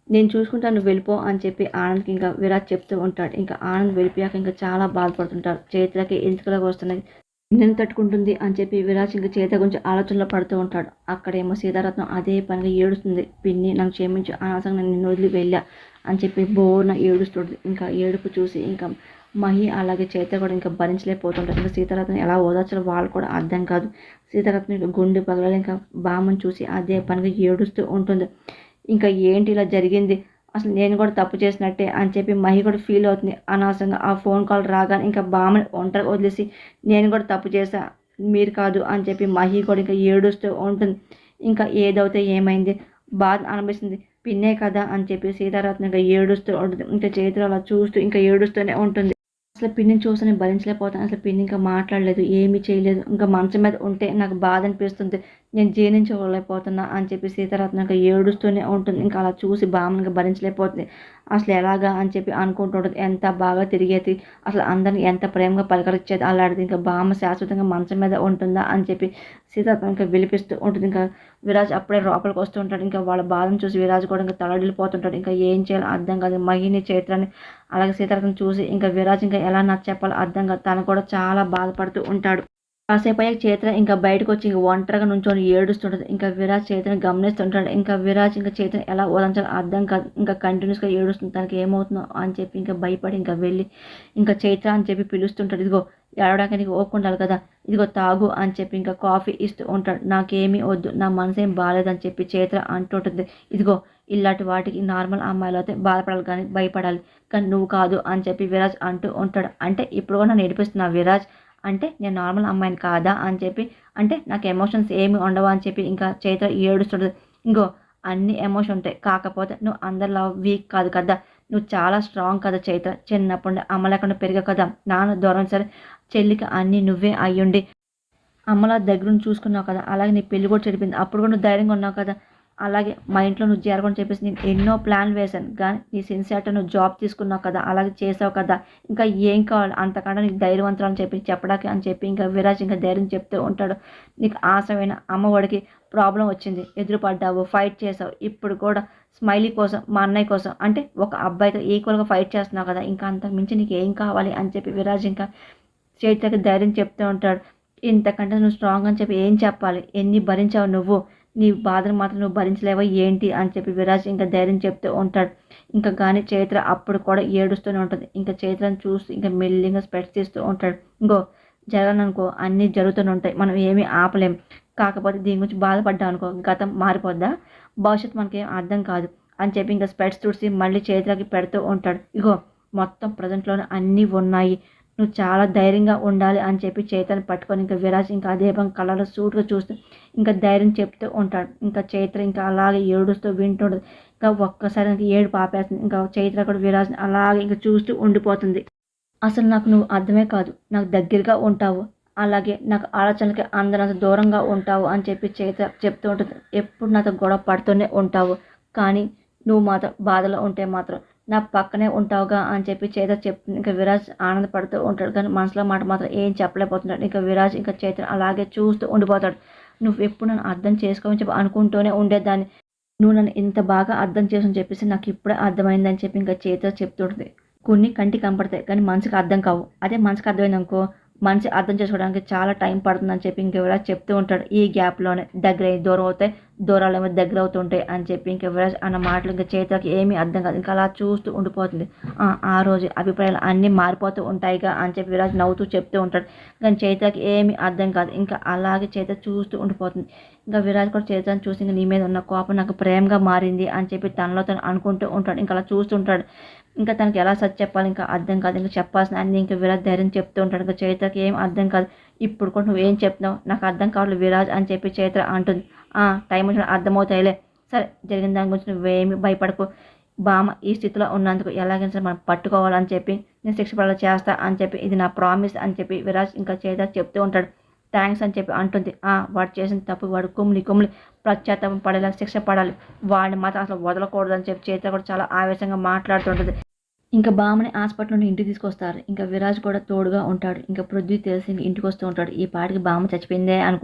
నేను చూసుకుంటాను నువ్వు వెళ్ళిపో అని చెప్పి ఆనంద్‌కి ఇంకా విరాజ్ చెప్తూ ఉంటాడు. ఇంకా ఆనంద్ వెళ్ళిపోయాక ఇంకా చాలా బాధపడుతుంటారు. చైత్రకి ఎందుకులాగా వస్తున్నాయి, ఎన్నెన్ని తట్టుకుంటుంది అని చెప్పి విరాజ్ ఇంక చైత్ర గురించి ఆలోచనలో పడుతూ ఉంటాడు. అక్కడేమో సీతారత్నం అదే పనిగా ఏడుస్తుంది. పిన్ని నన్ను క్షమించు, అనవసరంగా నేను నిన్ను వదిలి వెళ్ళా అని చెప్పి బోరున ఏడుస్తుంది. ఇంకా ఏడుపు చూసి ఇంకా మహి అలాగే చైత్ర కూడా ఇంకా భరించలేకపోతుంటారు. ఇంకా సీతారత్నం ఎలా ఓదార్చాలో వాళ్ళు కూడా అర్థం కాదు. సీతారత్నం ఇంకా గుండె పగలాలి ఇంకా బామ్మని చూసి అదే పనిగా ఏడుస్తూ ఉంటుంది. ఇంకా ఏంటి ఇలా జరిగింది, అసలు నేను కూడా తప్పు చేసినట్టే అని చెప్పి మహి కూడా ఫీల్ అవుతుంది. అనవసరంగా ఆ ఫోన్ కాల్ రాగానే ఇంకా బామ్మని ఒంటరిగా వదిలేసి నేను కూడా తప్పు చేశా, మీరు కాదు అని చెప్పి మహి కూడా ఇంకా ఏడుస్తూ ఉంటుంది. ఇంకా ఏదైతే ఏమైంది, బాధ అనిపిస్తుంది, పిన్నే కదా అని చెప్పి సీతారత్నం ఇంకా ఏడుస్తూ ఉంటుంది. ఇంకా చేతులు అలా చూస్తూ ఇంకా ఏడుస్తూనే ఉంటుంది. అసలు పిన్నిని చూసి నేను భరించలేకపోతాను. అసలు పిన్ని ఇంకా మాట్లాడలేదు, ఏమీ చేయలేదు. ఇంకా మంచం మీద ఉంటే నాకు బాధ అనిపిస్తుంది, నేను జీర్ణించుకోలేకపోతున్నా అని చెప్పి సీతారత్నం ఇంకా ఏడుస్తూనే ఉంటుంది. ఇంకా అలా చూసి బామ్మని భరించలేకపోతుంది. అసలు ఎలాగా అని చెప్పి అనుకుంటూ ఉంటుంది. ఎంత బాగా తిరిగేది, అసలు అందరిని ఎంత ప్రేమగా పలకరించేది అలాంటిది ఇంకా బామ్మ శాశ్వతంగా మంచం మీద ఉంటుందా అని చెప్పి సీతారత్నం ఇంకా విలిపిస్తూ ఉంటుంది. ఇంకా విరాజ్ అప్పుడే లోపలికి వస్తూ ఉంటాడు. ఇంకా వాళ్ళ బాధను చూసి విరాజ్ కూడా ఇంకా తలడిల్లిపోతుంటాడు. ఇంకా ఏం చేయాలో అర్థం కాదు. మహిని చైత్రాన్ని అలాగే సీతారత్నం చూసి ఇంకా విరాజ్ ఇంకా ఎలా నచ్చ అర్థం కాదు. తను కూడా చాలా బాధపడుతూ ఉంటాడు. కాసేపు అయ్యాక చైత్ర ఇంకా బయటకు వచ్చి ఇంకా ఒంటరిగా నుంచొని ఏడుస్తుంటుంది. ఇంకా విరాజ్ చైత్రని గమనిస్తుంటాడు. ఇంకా విరాజ్ ఇంకా చైత్రని ఎలా ఓదార్చాలో అర్థం కాదు. ఇంకా కంటిన్యూస్గా ఏడుస్తుంది. తనకి ఏమవుతుందో అని చెప్పి ఇంకా భయపడి ఇంకా వెళ్ళి ఇంకా చైత్ర అని చెప్పి పిలుస్తుంటాడు. ఇదిగో ఏడవడానికి నీకు ఓపుకుండాలి కదా, ఇదిగో తాగు అని చెప్పి ఇంకా కాఫీ ఇస్తూ ఉంటాడు. నాకేమీ వద్దు, నా మనసు ఏం బాగాలేదని చెప్పి చైత్ర అంటుంటుంది. ఇదిగో ఇలాంటి వాటికి నార్మల్ అమ్మాయిలు అయితే బాధపడాలి కానీ భయపడాలి, కానీ నువ్వు కాదు అని చెప్పి విరాజ్ అంటూ ఉంటాడు. అంటే ఇప్పుడు కూడా నన్ను ఏడిపిస్తున్నా విరాజ్, అంటే నేను నార్మల్ అమ్మాయిని కాదా అని చెప్పి, అంటే నాకు ఎమోషన్స్ ఏమి ఉండవా అని చెప్పి ఇంకా చైత్ర ఏడుస్తుంటుంది. ఇంకో అన్ని ఎమోషన్ ఉంటాయి, కాకపోతే నువ్వు అందరిలా వీక్ కాదు కదా, నువ్వు చాలా స్ట్రాంగ్ కదా చైత్ర, చిన్నప్పటి నుండి అమ్మ లేకుండా పెరిగావు కదా, నాన్న దూరం సరే చెల్లికి అన్నీ నువ్వే అయ్యుండి అమ్మలా దగ్గరుండి చూసుకున్నావు కదా, అలాగే నీ పెళ్లి కూడా చెడిపోయింది, అప్పుడు కూడా నువ్వు ధైర్యంగా ఉన్నావు కదా, అలాగే మా ఇంట్లో నువ్వు చేరకుండా చెప్పేసి నేను ఎన్నో ప్లాన్లు వేశాను, కానీ నీ సిన్సియారిటీ నువ్వు జాబ్ తీసుకున్నావు కదా, అలాగే చేసావు కదా, ఇంకా ఏం కావాలి అంతకంటే నీకు ధైర్యవంతులు అని చెప్పి చెప్పడానికి అని చెప్పి ఇంకా విరాజ్ ఇంకా ధైర్యం చెప్తూ ఉంటాడు. నీకు ఆశమైన అమ్మఒడికి ప్రాబ్లం వచ్చింది, ఎదురుపడ్డావు, ఫైట్ చేసావు, ఇప్పుడు కూడా స్మైలీ కోసం మా అన్నయ్య కోసం అంటే ఒక అబ్బాయితో ఈక్వల్గా ఫైట్ చేస్తున్నావు కదా, ఇంకా అంతకు మించి నీకు ఏం కావాలి అని చెప్పి విరాజ్ ఇంకా చైత్రకి ధైర్యం చెప్తూ ఉంటాడు. ఇంతకంటే నువ్వు స్ట్రాంగ్ అని చెప్పి ఏం చెప్పాలి, ఎన్ని భరించావు నువ్వు, నీ బాధను మాత్రం నువ్వు భరించలేవా ఏంటి అని చెప్పి విరాజ్ ఇంకా ధైర్యం చెప్తూ ఉంటాడు. ఇంకా కానీ చైత్ర అప్పుడు కూడా ఏడుస్తూనే ఉంటుంది. ఇంకా చైత్రను చూసి ఇంకా మెల్లిగా స్పెట్స్ తీస్తూ ఉంటాడు. ఇంకో జరగననుకో అన్నీ జరుగుతూనే ఉంటాయి, మనం ఏమీ ఆపలేం, కాకపోతే దీని గురించి బాధపడ్డాం అనుకో గతం మారిపోద్దా, భవిష్యత్తు మనకేం అర్థం కాదు అని చెప్పి ఇంకా స్పెట్స్ చూసి మళ్ళీ చైత్రకి పెడుతూ ఉంటాడు. ఇగో మొత్తం ప్రజెంట్లోనే అన్నీ ఉన్నాయి, నువ్వు చాలా ధైర్యంగా ఉండాలి అని చెప్పి చైత్రని పట్టుకొని ఇంకా విరాజ్ ఇంకా అదే కళ్ళలో సూట్గా చూస్తూ ఇంకా ధైర్యం చెప్తూ ఉంటాడు. ఇంకా చైత్ర ఇంకా అలాగే ఏడుస్తూ వింటుండదు. ఇంకా ఒక్కసారి ఇంకా ఏడుపు ఆపేస్తుంది. ఇంకా చైత్ర కూడా విరాజ్ని అలాగే ఇంకా చూస్తూ ఉండిపోతుంది. అసలు నాకు నువ్వు అర్థమే కాదు, నాకు దగ్గరగా ఉంటావు, అలాగే నాకు ఆలోచనలకి అందరంత దూరంగా ఉంటావు అని చెప్పి చైత్ర చెప్తూ ఉంటుంది. ఎప్పుడు నాతో గొడవ పడుతూనే ఉంటావు, కానీ నువ్వు మాత్రం బాధలో ఉంటే మాత్రం నా పక్కనే ఉంటావుగా అని చెప్పి చైత్ర చెప్తుంది. ఇంకా విరాజ్ ఆనందపడుతూ ఉంటాడు, కానీ మనసులో మాట మాత్రం ఏం చెప్పలేకపోతున్నాడు. ఇంకా విరాజ్ ఇంకా చైత్ర అలాగే చూస్తూ ఉండిపోతాడు. నువ్వు ఎప్పుడు నన్ను అర్థం చేసుకోమని చెప్పి అనుకుంటూనే ఉండేదాన్ని, నువ్వు నన్ను ఇంత బాగా అర్థం చేసుని చెప్పేసి నాకు ఇప్పుడే అర్థమైందని చెప్పి ఇంకా చైత్ర చెప్తుంటుంది. కొన్ని కంటికి కనపడతాయి కానీ మనసుకి అర్థం కావు, అదే మనసుకి అర్థమైందనుకో మనిషి అర్థం చేసుకోవడానికి చాలా టైం పడుతుందని చెప్పి ఇంకెవరా చెప్తూ ఉంటాడు. ఈ గ్యాప్లోనే దగ్గర దూరం అవుతాయి, దూరాలు ఏమో దగ్గర అవుతుంటాయి అని చెప్పి ఇంకెవరా అన్న మాటలు ఇంకా చైత్రకి ఏమీ అర్థం కాదు. ఇంకా అలా చూస్తూ ఉండిపోతుంది. ఆ రోజు అభిప్రాయాలు అన్నీ మారిపోతూ ఉంటాయిగా అని చెప్పి విరాజ్ నవ్వుతూ చెప్తూ ఉంటాడు. కానీ చైత్రకి ఏమీ అర్థం కాదు. ఇంకా అలాగే చైత్ర చూస్తూ ఉండిపోతుంది. ఇంకా విరాజ్ కూడా చైత్రని చూసి ఇంకా నీ మీద ఉన్న కోపం నాకు ప్రేమగా మారింది అని చెప్పి తనలో తను అనుకుంటూ ఉంటాడు. ఇంకా అలా చూస్తుంటాడు. ఇంకా తనకి ఎలా సర్చ్ చెప్పాలి ఇంకా అర్థం కాదు. ఇంకా చెప్పాల్సిన అన్ని ఇంకా విరాజ్ ధైర్యం చెప్తూ ఉంటాడు. ఇంకా చైత్రకి ఏం అర్థం కాదు. ఇప్పుడు కూడా నువ్వేం చెప్తున్నావు నాకు అర్థం కావట్లేదు విరాజ్ అని చెప్పి చైత్ర అంటుంది. టైం వచ్చిన అర్థమవుతాయిలే, సరే జరిగిన దాని గురించి నువ్వేమి భయపడకు, బామ్మ ఈ స్థితిలో ఉన్నందుకు ఎలాగైనా సరే మనం పట్టుకోవాలని చెప్పి నేను శిక్ష పడేలా చేస్తా అని చెప్పి ఇది నా ప్రామిస్ అని చెప్పి విరాజ్ ఇంకా చైత్ర చెప్తూ ఉంటాడు. థ్యాంక్స్ అని చెప్పి అంటుంది. వాడు చేసిన తప్పు వాడు కుమ్లి పశ్చాత్తాపం పడేలా శిక్ష పడాలి, వాడిని మాత్రం అసలు వదలకూడదు అని చెప్పి చైత్ర కూడా చాలా ఆవేశంగా మాట్లాడుతుంటుంది. ఇంకా బామ్మని హాస్పిటల్ నుండి ఇంటికి తీసుకొస్తారు. ఇంకా విరాజ్ కూడా తోడుగా ఉంటాడు. ఇంకా పృథ్వీ తెలిసి ఇంటికి వస్తూ ఉంటాడు. ఈ పాటికి బామ్మ చచ్చిపోయిందే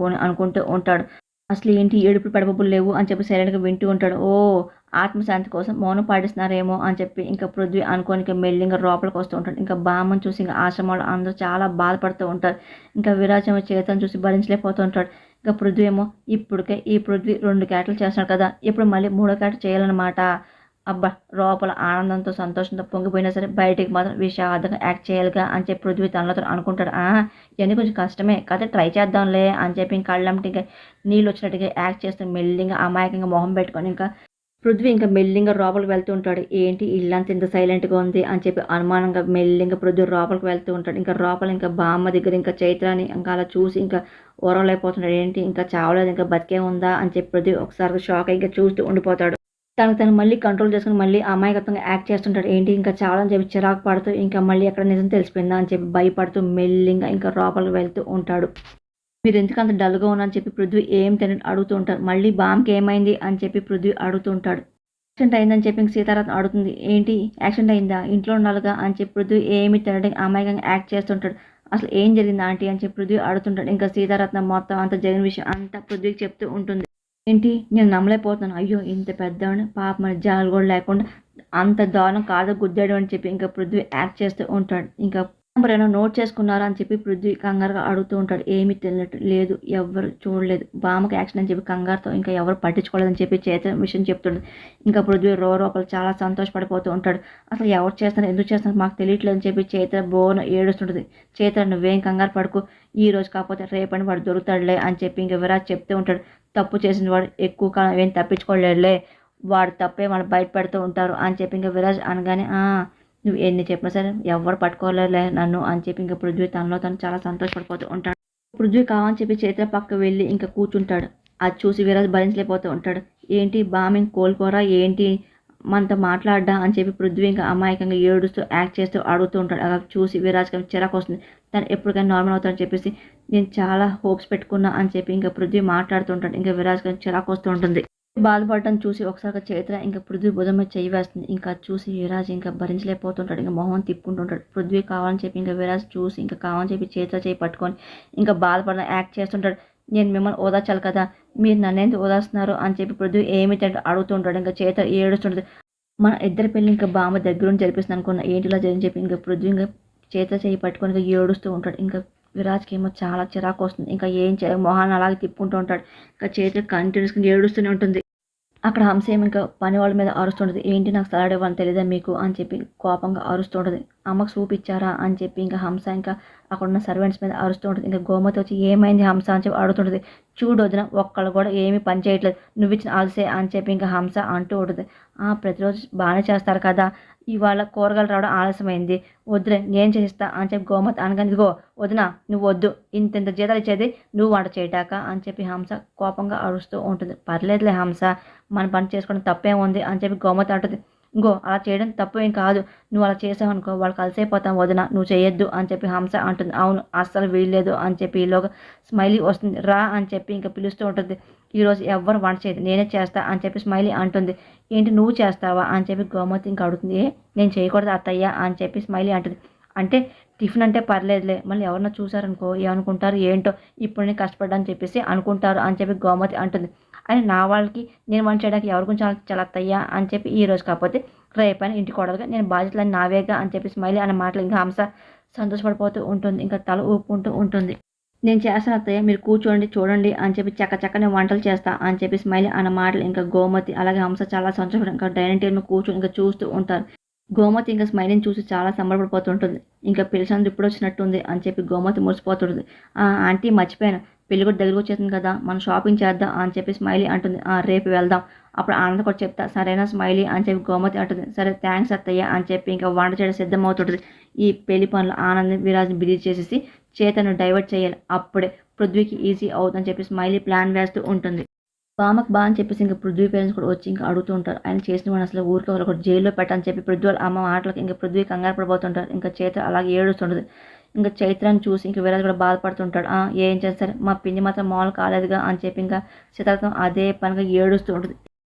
అనుకుంటూ ఉంటాడు. అసలు ఏంటి ఏడుపులు పడబొబ్బులు లేవు అని చెప్పి సైలెంట్గా వింటూ ఉంటాడు. ఓ ఆత్మశాంతి కోసం మౌనం పాటిస్తున్నారేమో అని చెప్పి ఇంకా పృథ్వీ అనుకోని ఇంకా మెల్లిగా లోపలికి వస్తూ ఉంటాడు. ఇంకా బామ్మని చూసి ఇంకా ఆశ్రమంలో అందరూ చాలా బాధపడుతూ ఉంటారు. ఇంకా విరాజ్ ఏమో చేతను చూసి భరించలేకపోతూ ఉంటాడు. ఇంకా పృథ్వీ ఏమో ఇప్పటికే ఈ పృథ్వీ 2 కేటలు చేస్తున్నాడు కదా, ఇప్పుడు మళ్ళీ 3వ కేట చేయాలన్నమాట. అబ్బా! లోపల ఆనందంతో, సంతోషంతో పొంగిపోయినా సరే బయటికి మాత్రం విషాదంగా యాక్ట్ చేయాలిగా అని చెప్పి పృథ్వీ తనలో తను అనుకుంటాడు. ఇవన్నీ కొంచెం కష్టమే కాకపోతే ట్రై చేద్దాంలే అని చెప్పి ఇంక కళ్ళెంబట ఇంకా నీళ్ళు వచ్చినట్టుగా యాక్ట్ చేస్తూ మెల్లిగా అమాయకంగా మొహం పెట్టుకొని ఇంకా పృథ్వీ ఇంకా మెల్లిగా లోపలికి వెళ్తూ ఉంటాడు. ఏంటి ఇల్లంతా ఇంత సైలెంట్గా ఉంది అని చెప్పి అనుమానంగా మెల్లిగా పృథ్వీ లోపలికి వెళ్తూ ఉంటాడు. ఇంకా లోపల ఇంకా బామ్మ దగ్గర ఇంకా చైత్రాని ఇంకా అలా చూసి ఇంకా ఓరవలేకపోతున్నాడు. ఏంటి ఇంకా చావలేదు, ఇంకా బతికే ఉందా అని చెప్పి పృథ్వీ ఒకసారి షాక్ ఇంకా చూస్తూ ఉండిపోతాడు. తను మళ్ళీ కంట్రోల్ చేసుకుని మళ్ళీ అమాయకత్వంగా యాక్ట్ చేస్తుంటాడు. ఏంటి ఇంకా చాలని చెప్పి చిరాకు పడుతూ ఇంకా మళ్ళీ ఎక్కడ నిజం తెలిసిపోయిందా అని చెప్పి భయపడుతూ మెల్లిగా ఇంకా లోపలికి వెళ్తూ ఉంటాడు. మీరు ఎందుకు అంత డల్గా ఉన్నా అని చెప్పి పృథ్వీ ఏం తినని అడుగుతూ ఉంటారు. మళ్ళీ బామ్కి ఏమైంది అని చెప్పి పృథ్వీ అడుగుతూ ఉంటాడు. యాక్సిడెంట్ అయిందని చెప్పి ఇంక సీతారాం అడుగుతుంది. ఏంటి యాక్సిడెంట్ అయిందా, ఇంట్లో ఉండాలిగా అని చెప్పి పృథ్వీ ఏమి తినడానికి అమాయకంగా యాక్ట్ చేస్తుంటాడు. అసలు ఏం జరిగింది ఆంటీ అని చెప్పి పృథ్వీ అడుగుతుంటాడు. ఇంకా సీతారత్నం మొత్తం అంత జరిగిన విషయం అంతా పృథ్వీకి చెప్తూ ఉంటుంది. ఏంటి నేను నమ్మలేకపోతున్నాను, అయ్యో ఇంత పెద్దవాడిని పాప మన జాలు కూడా లేకుండా అంత దారుణం కాదు గుద్దాడు అని చెప్పి ఇంకా పృథ్వీ యాక్ట్ చేస్తూ ఉంటాడు. ఇంకా ఎవరైనా నోట్ చేసుకున్నారా అని చెప్పి పృథ్వీ కంగారుగా అడుగుతూ ఉంటాడు. ఏమీ తెలియనట్టు లేదు, ఎవరు చూడలేదు, బామ్మకి యాక్షన్ అని చెప్పి కంగారుతో ఇంకా ఎవరు పట్టించుకోలేదని చెప్పి చేత విషయం చెప్తుండదు. ఇంకా పృథ్వీ లోపల చాలా సంతోషపడిపోతూ ఉంటాడు. అసలు ఎవరు చేస్తున్నారు, ఎందుకు చేస్తున్నారు మాకు తెలియట్లేదు అని చెప్పి చేత బోన ఏడుస్తుంటుంది. చేత నువ్వేం కంగారు పడుకో, ఈ రోజు కాకపోతే రేపని వాడు దొరుకుతాడులే అని చెప్పి ఇంకా విరాజ్ చెప్తూ ఉంటాడు. తప్పు చేసిన వాడు ఎక్కువ కాలం ఏం తప్పించుకోలేడులే, వాడు తప్పే వాళ్ళు బయట పెడుతూ ఉంటారు అని చెప్పి ఇంకా విరాజ్ అనగానే నువ్వు ఎన్ని చెప్పినా సరే ఎవరు పట్టుకోలేలే నన్ను అని చెప్పి ఇంకా పృథ్వీ తనలో తను చాలా సంతోషపడిపోతూ ఉంటాడు. పృథ్వీ కావాలని చెప్పి చైత్ర పక్క వెళ్ళి ఇంకా కూర్చుంటాడు. అది చూసి విరాజ్ భరించలేకపోతూ ఉంటాడు. ఏంటి బామింగ్ కోలుకోరా ఏంటి మనతో మాట్లాడ్డా అని చెప్పి పృథ్వీ ఇంకా అమాయకంగా ఏడుస్తూ యాక్ట్ చేస్తూ అడుగుతూ ఉంటాడు. అలా చూసి విరాజ్కి చిరాకు వస్తుంది. తను ఎప్పటికైనా నార్మల్ అవుతాడని చెప్పేసి నేను చాలా హోప్స్ పెట్టుకున్నా అని చెప్పి ఇంకా పృథ్వీ మాట్లాడుతూ ఉంటాడు. ఇంకా విరాజ్కి చిరాకు వస్తూ ఉంటుంది. బాధపడటం చూసి ఒకసారిగా చైత్ర ఇంకా పృథ్వీ భుజం మీద చెయ్యి వేస్తుంది. ఇంకా చూసి విరాజ్ ఇంకా భరించలేకపోతుంటాడు. ఇంకా మొహం తిప్పుకుంటుంటాడు. పృథ్వీ కావాలని చెప్పి ఇంకా విరాజ్ చూసి ఇంకా కావాలని చెప్పి చైత్ర చేయి పట్టుకొని ఇంకా బాధపడడం యాక్ట్ చేస్తుంటాడు. నేను మిమ్మల్ని ఓదార్చాలి కదా, మీరు నన్నేందుకు ఓదార్స్తున్నారు అని చెప్పి పృథ్వీ ఏమి అడుగుతుంటాడు. ఇంకా చైత్ర ఏడుస్తుంటుంది. మన ఇద్దరి పెళ్ళి ఇంకా బామ్మ దగ్గరుండి జరిపిస్తుంది అనుకున్నా, ఏంటిలా జరిగింది చెప్పి ఇంకా పృథ్వీ ఇంకా చైత్ర చేయి పట్టుకొని ఇంకా ఏడుస్తూ ఉంటాడు. ఇంకా విరాజ్కి ఏమో చాలా చిరాకు వస్తుంది. ఇంకా ఏం చేయ మొహాన్ని అలాగే తిప్పుకుంటూ ఉంటాడు. ఇంకా చైత్ర కంటిన్యూస్గా ఏడుస్తూనే ఉంటుంది. అక్కడ హంస ఏమి ఇంకా పని వాళ్ళ మీద అరుస్తుంటుంది. ఏంటి నాకు సలాడ్ ఇవ్వాలని తెలియదా మీకు అని చెప్పి కోపంగా అరుస్తుంటుంది. అమ్మకు సూప్ ఇచ్చారా అని చెప్పి ఇంకా హంస ఇంకా అక్కడ ఉన్న సర్వెంట్స్ మీద అరుస్తూ ఉంటుంది. ఇంకా గోమతి వచ్చి ఏమైంది హంస అని చెప్పి అడుగుతుంటుంది. చూడు వదిన ఒక్కళ్ళు కూడా ఏమీ పని చేయట్లేదు, నువ్వు ఇచ్చిన ఆల్సే అని చెప్పి ఇంకా హంస అంటూ ఉంటుంది. ప్రతిరోజు బాగానే చేస్తారు కదా, ఇవాళ కూరగాయలు రావడం ఆలస్యమైంది, వద్దులే నేను చేస్తా అని చెప్పి గోమతి అనగానే ఇదిగో వదిన నువ్వు వద్దు, ఇంత జీతాలు ఇచ్చేది నువ్వు వంట చేయటాక అని చెప్పి హంస కోపంగా అరుస్తూ ఉంటుంది. పర్లేదులే హంస, మన పని చేసుకోవడం తప్పేం ఉంది అని చెప్పి గోమతి అంటుంది. ఇంకో అలా చేయడం తప్పు ఏం కాదు, నువ్వు అలా చేసావు అనుకో వాళ్ళు కలిసైపోతాం వదిన, నువ్వు చేయొద్దు అని చెప్పి హంస అంటుంది. అవును అస్సలు వీల్లేదు అని చెప్పి ఈలోగా స్మైలీ వస్తుంది. రా అని చెప్పి ఇంకా పిలుస్తూ ఉంటుంది. ఈరోజు ఎవ్వరు వంట చేయదు నేనే చేస్తా అని చెప్పి స్మైలీ అంటుంది. ఏంటి నువ్వు చేస్తావా అని చెప్పి గోమతి ఇంకా అడుగుతుంది. నేను చేయకూడదు అత్తయ్య అని చెప్పి స్మైలీ అంటుంది. అంటే టిఫిన్ అంటే పర్లేదులే, మళ్ళీ ఎవరన్నా చూసారనుకో ఏమనుకుంటారు ఏంటో, ఇప్పుడు నేను కష్టపడ్డాని చెప్పేసి అనుకుంటారు అని చెప్పి గోమతి అంటుంది. అని నా వాళ్ళకి నేను వంట చేయడానికి ఎవరి గురించి చాలా అత్తయ్యా అని చెప్పి ఈ రోజు కాకపోతే రేపైనా ఇంటి కోడలుగా నేను బాధ్యతలని నావేగా అని చెప్పి స్మైలీ అనే మాటలు ఇంకా హంస సంతోషపడిపోతూ ఉంటుంది. ఇంకా తల ఊపుకుంటూ ఉంటుంది. నేను చేస్తాను అత్తయ్య మీరు కూర్చోండి చూడండి అని చెప్పి చక్క నేను వంటలు చేస్తా అని చెప్పి స్మైలీ అన్న మాటలు ఇంకా గోమతి అలాగే హంస చాలా సంతోషపడి ఇంకా డైనింగ్ టేబుల్ కూర్చొని ఇంకా చూస్తూ ఉంటారు. గోమతి ఇంకా స్మైలీని చూసి చాలా సంబరపడిపోతుంటుంది. ఇంకా పిలిచినందుకు ఇప్పుడు వచ్చినట్టుంది అని చెప్పి గోమతి మురిసిపోతుంటుంది. ఆంటీ మర్చిపోయాను, పెళ్ళి కూడా దగ్గరకు వచ్చేసింది కదా, మనం షాపింగ్ చేద్దాం అని చెప్పి స్మైలీ అంటుంది. రేపు వెళ్దాం, అప్పుడు ఆనంద్ కూడా చెప్తా సరేనా స్మైలీ అని చెప్పి గోమతి అంటుంది. సరే థ్యాంక్స్ అత్తయ్య అని చెప్పి ఇంకా వంట చేయడం సిద్ధమవుతుంటుంది. ఈ పెళ్లి పనులు ఆనంద్ విరాజ్ని బిజీ చేసేసి చేతను డైవర్ట్ చేయాలి, అప్పుడే పృథ్వీకి ఈజీ అవుతుందని చెప్పి స్మైలీ ప్లాన్ వేస్తూ ఉంటుంది. బామ్మకు అని చెప్పేసి ఇంకా పృథ్వీ పేరెంట్స్ కూడా వచ్చి ఇంకా అడుగుతూ ఉంటారు. ఆయన చేసిన వాడిని అసలు ఊరికి ఒకటి జైల్లో పెట్టని చెప్పి పృథ్వీ వాళ్ళ అమ్మ మాటలకి ఇంకా పృథ్వీ కంగారు పడిపోతుంటారు. ఇంకా చైత్ర అలాగే ఏడుస్తుంటుంది. ఇంకా చైత్రాన్ని చూసి ఇంకా విరాజ్ కూడా బాధపడుతుంటాడు. ఏం చేస్తారు మా పిన్ని మాత్రం మామూలు కాలేదుగా అని చెప్పి ఇంకా సీతార్థం అదే పనిగా ఏడుస్తూ ఉంటుంది.